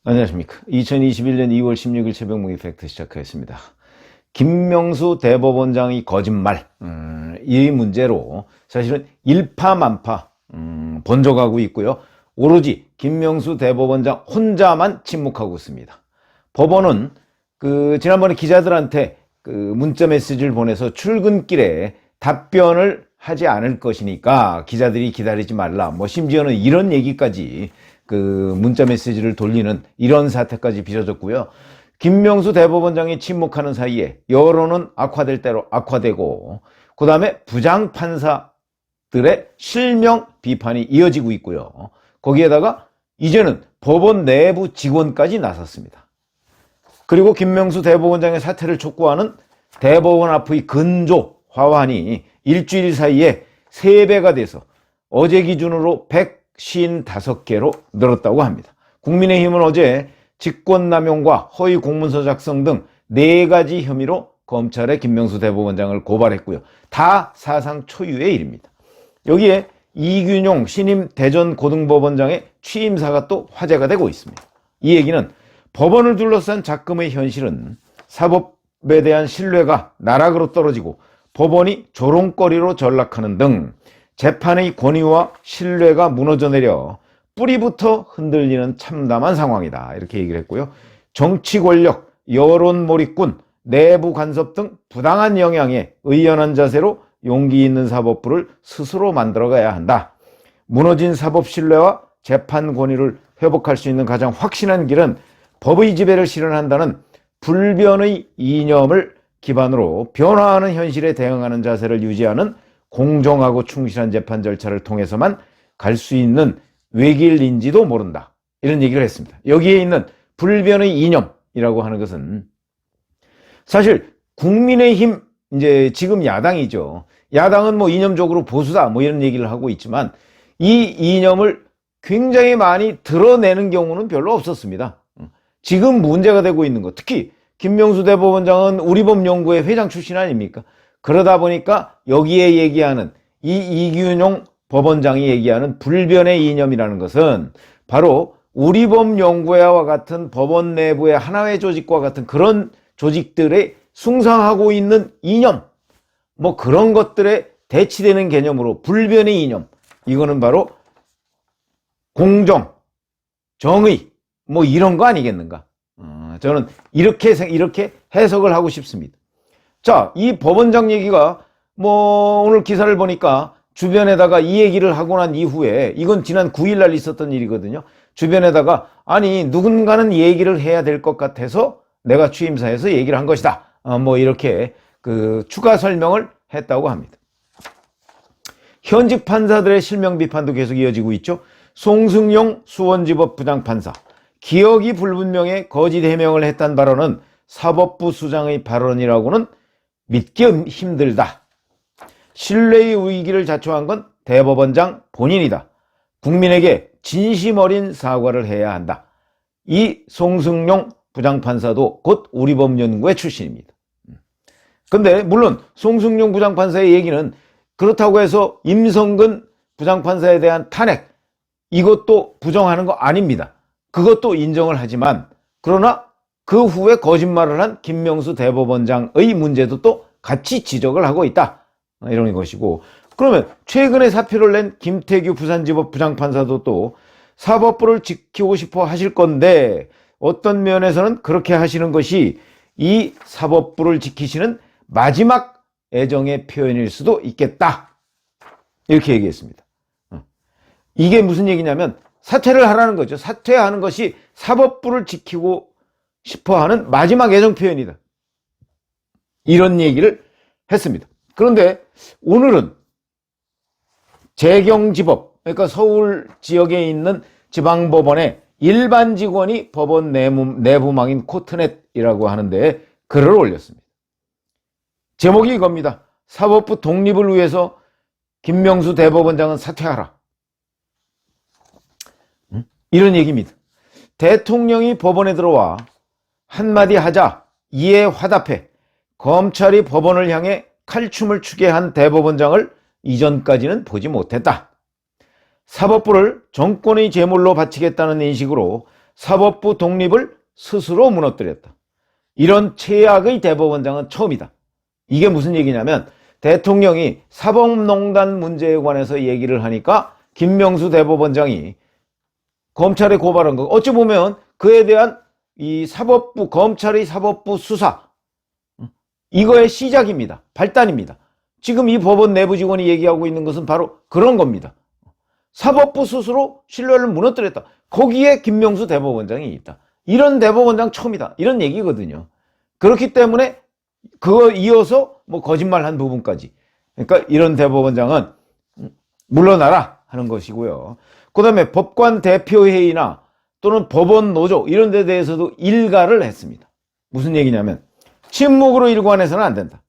안녕하십니까. 2021년 2월 16일 새벽 무기 팩트 시작하겠습니다. 김명수 대법원장이 거짓말, 이 문제로 사실은 일파만파 번져가고 있고요. 오로지 김명수 대법원장 혼자만 침묵하고 있습니다. 법원은 지난번에 기자들한테 문자 메시지를 보내서 출근길에 답변을 하지 않을 것이니까 기자들이 기다리지 말라. 심지어는 이런 얘기까지 문자 메시지를 돌리는 이런 사태까지 빚어졌고요. 김명수 대법원장이 침묵하는 사이에 여론은 악화될 대로 악화되고, 그 다음에 부장판사들의 실명 비판이 이어지고 있고요. 거기에다가 이제는 법원 내부 직원까지 나섰습니다. 그리고 김명수 대법원장의 사퇴를 촉구하는 대법원 앞의 근조 화환이 일주일 사이에 3배가 돼서 어제 기준으로 155개로 늘었다고 합니다. 국민의힘은 어제 직권남용과 허위 공문서 작성 등 4가지 혐의로 검찰에 김명수 대법원장을 고발했고요. 다 사상 초유의 일입니다. 여기에 이균용 신임 대전고등법원장의 취임사가 또 화제가 되고 있습니다. 이 얘기는 법원을 둘러싼 작금의 현실은 사법에 대한 신뢰가 나락으로 떨어지고 법원이 조롱거리로 전락하는 등 재판의 권위와 신뢰가 무너져 내려 뿌리부터 흔들리는 참담한 상황이다, 이렇게 얘기를 했고요. 정치 권력, 여론 몰입군, 내부 간섭 등 부당한 영향에 의연한 자세로 용기 있는 사법부를 스스로 만들어가야 한다. 무너진 사법 신뢰와 재판 권위를 회복할 수 있는 가장 확실한 길은 법의 지배를 실현한다는 불변의 이념을 기반으로 변화하는 현실에 대응하는 자세를 유지하는 공정하고 충실한 재판 절차를 통해서만 갈 수 있는 외길인지도 모른다, 이런 얘기를 했습니다. 여기에 있는 불변의 이념이라고 하는 것은 사실 국민의힘, 이제 지금 야당이죠. 야당은 이념적으로 보수다 이런 얘기를 하고 있지만 이 이념을 굉장히 많이 드러내는 경우는 별로 없었습니다. 지금 문제가 되고 있는 것, 특히 김명수 대법원장은 우리법연구회 회장 출신 아닙니까? 그러다 보니까 여기에 얘기하는 이균용 법원장이 얘기하는 불변의 이념이라는 것은 바로 우리법연구회와 같은 법원 내부의 하나의 조직과 같은 그런 조직들의 숭상하고 있는 이념, 그런 것들에 대치되는 개념으로 불변의 이념, 이거는 바로 공정, 정의 이런 거 아니겠는가? 저는 이렇게 해석을 하고 싶습니다. 자, 이 법원장 얘기가 오늘 기사를 보니까 주변에다가 이 얘기를 하고 난 이후에, 이건 지난 9일 날 있었던 일이거든요. 주변에다가 아니 누군가는 얘기를 해야 될 것 같아서 내가 취임사에서 얘기를 한 것이다, 이렇게 추가 설명을 했다고 합니다. 현직 판사들의 실명 비판도 계속 이어지고 있죠. 송승용 수원지법 부장판사, 기억이 불분명해 거짓 해명을 했다는 발언은 사법부 수장의 발언이라고는 믿기 힘들다. 신뢰의 위기를 자초한 건 대법원장 본인이다. 국민에게 진심 어린 사과를 해야 한다. 이 송승용 부장판사도 곧 우리법연구회 출신입니다. 근데 물론 송승용 부장판사의 얘기는 그렇다고 해서 임성근 부장판사에 대한 탄핵, 이것도 부정하는 거 아닙니다. 그것도 인정을 하지만, 그러나 그 후에 거짓말을 한 김명수 대법원장의 문제도 또 같이 지적을 하고 있다, 이런 것이고, 그러면 최근에 사표를 낸 김태규 부산지법 부장판사도 또 사법부를 지키고 싶어 하실 건데 어떤 면에서는 그렇게 하시는 것이 이 사법부를 지키시는 마지막 애정의 표현일 수도 있겠다, 이렇게 얘기했습니다. 이게 무슨 얘기냐면 사퇴를 하라는 거죠. 사퇴하는 것이 사법부를 지키고 싶어하는 마지막 애정 표현이다, 이런 얘기를 했습니다. 그런데 오늘은 재경지법, 그러니까 서울 지역에 있는 지방법원의 일반 직원이 법원 내부망인 코트넷이라고 하는데 글을 올렸습니다. 제목이 이겁니다. 사법부 독립을 위해서 김명수 대법원장은 사퇴하라, 이런 얘기입니다. 대통령이 법원에 들어와 한마디 하자 이에 화답해 검찰이 법원을 향해 칼춤을 추게 한 대법원장을 이전까지는 보지 못했다. 사법부를 정권의 제물로 바치겠다는 인식으로 사법부 독립을 스스로 무너뜨렸다. 이런 최악의 대법원장은 처음이다. 이게 무슨 얘기냐면 대통령이 사법농단 문제에 관해서 얘기를 하니까 김명수 대법원장이 검찰에 고발한 거, 어찌 보면 그에 대한 이 사법부, 검찰의 사법부 수사, 이거의 시작입니다. 발단입니다. 지금 이 법원 내부 직원이 얘기하고 있는 것은 바로 그런 겁니다. 사법부 스스로 신뢰를 무너뜨렸다. 거기에 김명수 대법원장이 있다. 이런 대법원장 처음이다. 이런 얘기거든요. 그렇기 때문에 그거 이어서 뭐 거짓말한 부분까지. 그러니까 이런 대법원장은 물러나라 하는 것이고요. 그 다음에 법관 대표회의나 또는 법원 노조 이런 데 대해서도 일가를 했습니다. 무슨 얘기냐면 침묵으로 일관해서는 안 된다.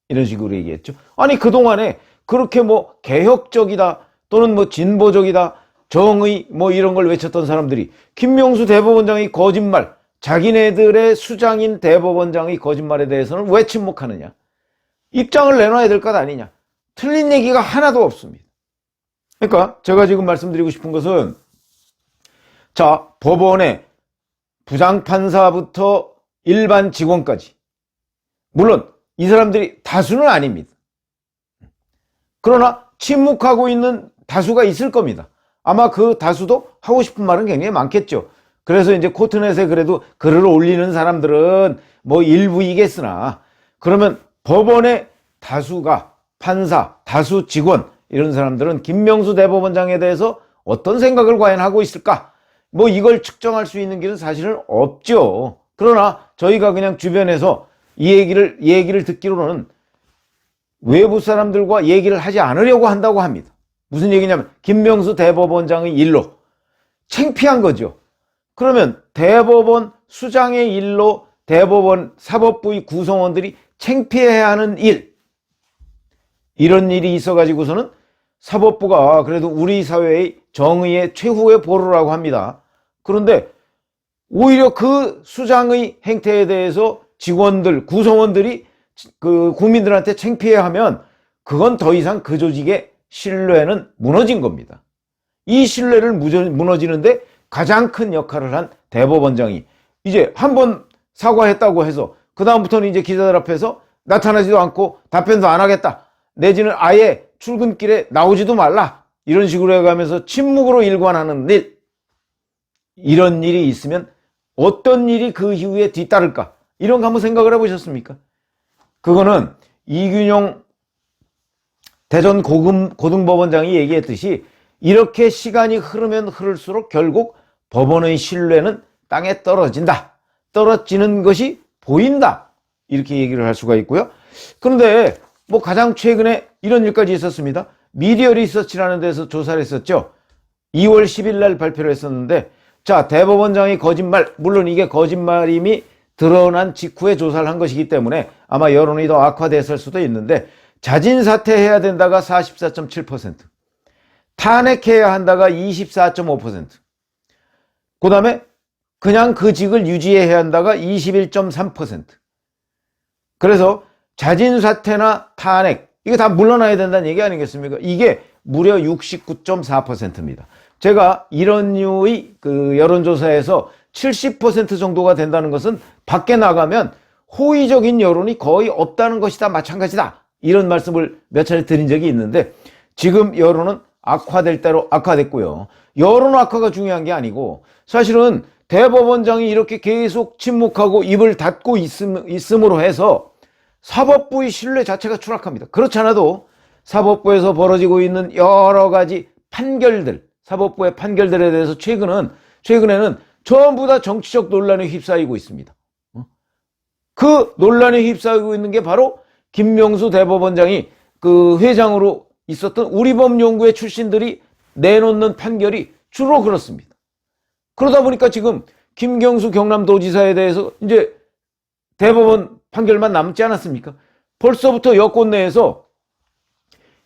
이런 식으로 얘기했죠. 아니 그동안에 그렇게 뭐 개혁적이다 또는 뭐 진보적이다 정의 뭐 이런 걸 외쳤던 사람들이 김명수 대법원장의 거짓말, 자기네들의 수장인 대법원장의 거짓말에 대해서는 왜 침묵하느냐. 입장을 내놔야 될 것 아니냐. 틀린 얘기가 하나도 없습니다. 그러니까 제가 지금 말씀드리고 싶은 것은 자, 법원의 부장판사부터 일반 직원까지 물론 이 사람들이 다수는 아닙니다. 그러나 침묵하고 있는 다수가 있을 겁니다. 아마 그 다수도 하고 싶은 말은 굉장히 많겠죠. 그래서 이제 코트넷에 그래도 글을 올리는 사람들은 뭐 일부이겠으나 그러면 법원의 다수가 판사, 다수 직원 이런 사람들은 김명수 대법원장에 대해서 어떤 생각을 과연 하고 있을까? 뭐 이걸 측정할 수 있는 길은 사실은 없죠. 그러나 저희가 그냥 주변에서 이 얘기를 듣기로는 외부 사람들과 얘기를 하지 않으려고 한다고 합니다. 무슨 얘기냐면 김명수 대법원장의 일로 창피한 거죠. 그러면 대법원 수장의 일로 대법원 사법부의 구성원들이 창피해야 하는 이런 일이 있어가지고서는 사법부가 그래도 우리 사회의 정의의 최후의 보루라고 합니다. 그런데 오히려 그 수장의 행태에 대해서 직원들, 구성원들이 그 국민들한테 창피해하면 그건 더 이상 그 조직의 신뢰는 무너진 겁니다. 이 신뢰를 무너지는데 가장 큰 역할을 한 대법원장이 이제 한번 사과했다고 해서 그 다음부터는 이제 기자들 앞에서 나타나지도 않고 답변도 안 하겠다. 내지는 아예 출근길에 나오지도 말라. 이런 식으로 해가면서 침묵으로 일관하는 일. 이런 일이 있으면 어떤 일이 그 이후에 뒤따를까? 이런 거 한번 생각을 해보셨습니까? 그거는 이균용 대전 고등법원장이 얘기했듯이 이렇게 시간이 흐르면 흐를수록 결국 법원의 신뢰는 땅에 떨어진다. 떨어지는 것이 보인다. 이렇게 얘기를 할 수가 있고요. 그런데 뭐 가장 최근에 이런 일까지 있었습니다. 미디어 리서치라는 데서 조사를 했었죠. 2월 10일 날 발표를 했었는데 자, 대법원장의 거짓말, 물론 이게 거짓말임이 드러난 직후에 조사를 한 것이기 때문에 아마 여론이 더 악화됐을 수도 있는데 자진 사퇴해야 된다가 44.7%, 탄핵해야 한다가 24.5%, 그 다음에 그냥 그 직을 유지해야 한다가 21.3%. 그래서 자진 사퇴나 탄핵, 이게 다 물러나야 된다는 얘기 아니겠습니까? 이게 무려 69.4%입니다. 제가 이런 류의 그 여론조사에서 70% 정도가 된다는 것은 밖에 나가면 호의적인 여론이 거의 없다는 것이다, 마찬가지다. 이런 말씀을 몇 차례 드린 적이 있는데 지금 여론은 악화될 대로 악화됐고요. 여론 악화가 중요한 게 아니고 사실은 대법원장이 이렇게 계속 침묵하고 입을 닫고 있음으로 해서 사법부의 신뢰 자체가 추락합니다. 그렇지 않아도 사법부에서 벌어지고 있는 여러 가지 판결들, 사법부의 판결들에 대해서 최근에는 전부 다 정치적 논란에 휩싸이고 있습니다. 그 논란에 휩싸이고 있는 게 바로 김명수 대법원장이 그 회장으로 있었던 우리법연구회 출신들이 내놓는 판결이 주로 그렇습니다. 그러다 보니까 지금 김경수 경남도지사에 대해서 이제 대법원 판결만 남지 않았습니까? 벌써부터 여권 내에서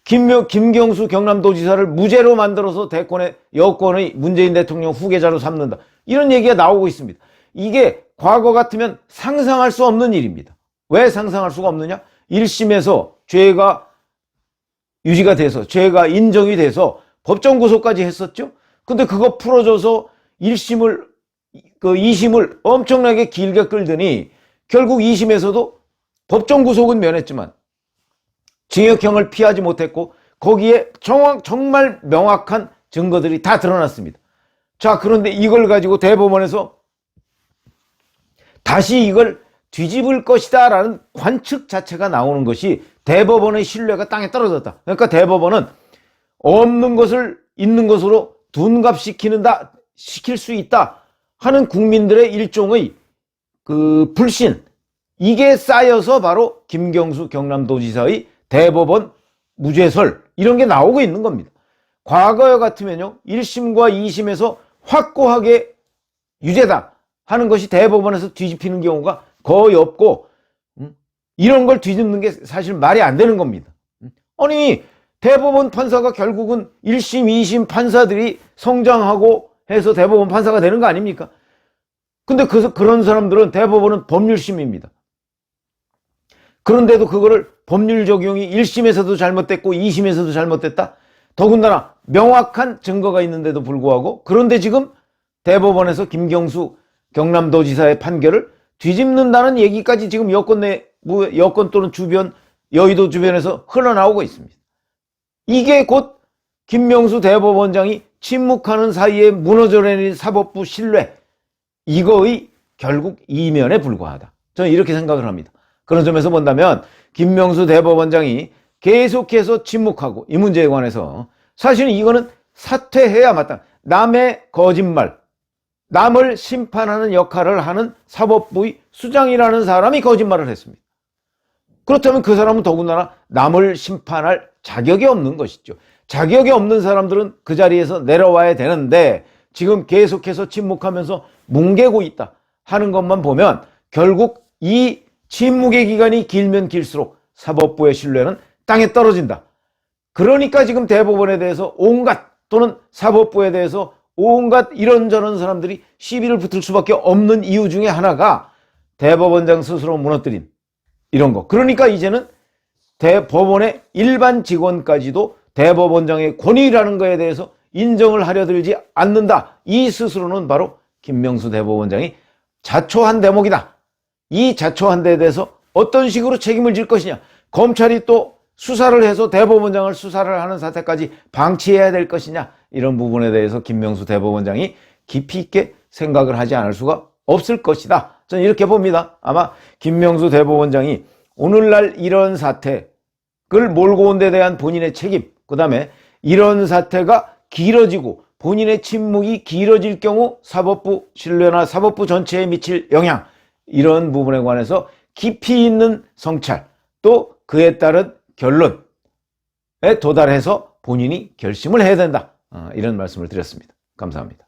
김경수 경남도지사를 무죄로 만들어서 여권의 문재인 대통령 후계자로 삼는다. 이런 얘기가 나오고 있습니다. 이게 과거 같으면 상상할 수 없는 일입니다. 왜 상상할 수가 없느냐? 1심에서 죄가 유지가 돼서 죄가 인정이 돼서 법정 고소까지 했었죠. 근데 그거 풀어줘서 1심을 그 2심을 엄청나게 길게 끌더니 결국 2심에서도 법정 구속은 면했지만 징역형을 피하지 못했고 거기에 정말 명확한 증거들이 다 드러났습니다. 자, 그런데 이걸 가지고 대법원에서 다시 이걸 뒤집을 것이다 라는 관측 자체가 나오는 것이 대법원의 신뢰가 땅에 떨어졌다. 그러니까 대법원은 없는 것을 있는 것으로 시킬 수 있다 하는 국민들의 일종의 그 불신, 이게 쌓여서 바로 김경수 경남도지사의 대법원 무죄설 이런 게 나오고 있는 겁니다. 과거에 같으면요 1심과 2심에서 확고하게 유죄다 하는 것이 대법원에서 뒤집히는 경우가 거의 없고 이런 걸 뒤집는 게 사실 말이 안 되는 겁니다. 아니 대법원 판사가 결국은 1심, 2심 판사들이 성장하고 해서 대법원 판사가 되는 거 아닙니까? 근데 그런 사람들은 대법원은 법률심입니다. 그런데도 그거를 법률 적용이 1심에서도 잘못됐고 2심에서도 잘못됐다? 더군다나 명확한 증거가 있는데도 불구하고 그런데 지금 대법원에서 김경수 경남도지사의 판결을 뒤집는다는 얘기까지 지금 여권 또는 주변, 여의도 주변에서 흘러나오고 있습니다. 이게 곧 김명수 대법원장이 침묵하는 사이에 무너져내린 사법부 신뢰, 이거의 결국 이면에 불과하다. 저는 이렇게 생각을 합니다. 그런 점에서 본다면 김명수 대법원장이 계속해서 침묵하고 이 문제에 관해서 사실은 이거는 사퇴해야 마땅. 남의 거짓말, 남을 심판하는 역할을 하는 사법부의 수장이라는 사람이 거짓말을 했습니다. 그렇다면 그 사람은 더군다나 남을 심판할 자격이 없는 것이죠. 자격이 없는 사람들은 그 자리에서 내려와야 되는데 지금 계속해서 침묵하면서 뭉개고 있다 하는 것만 보면 결국 이 침묵의 기간이 길면 길수록 사법부의 신뢰는 땅에 떨어진다. 그러니까 지금 대법원에 대해서 또는 사법부에 대해서 온갖 이런저런 사람들이 시비를 붙을 수밖에 없는 이유 중에 하나가 대법원장 스스로 무너뜨린 이런 거. 그러니까 이제는 대법원의 일반 직원까지도 대법원장의 권위라는 거에 대해서 인정을 하려 들지 않는다. 이 스스로는 바로 김명수 대법원장이 자초한 대목이다. 이 자초한 데에 대해서 어떤 식으로 책임을 질 것이냐. 검찰이 또 수사를 해서 대법원장을 수사를 하는 사태까지 방치해야 될 것이냐. 이런 부분에 대해서 김명수 대법원장이 깊이 있게 생각을 하지 않을 수가 없을 것이다. 저는 이렇게 봅니다. 아마 김명수 대법원장이 오늘날 이런 사태를 몰고 온 데 대한 본인의 책임, 그 다음에 이런 사태가 길어지고 본인의 침묵이 길어질 경우 사법부 신뢰나 사법부 전체에 미칠 영향, 이런 부분에 관해서 깊이 있는 성찰, 또 그에 따른 결론에 도달해서 본인이 결심을 해야 된다. 이런 말씀을 드렸습니다. 감사합니다.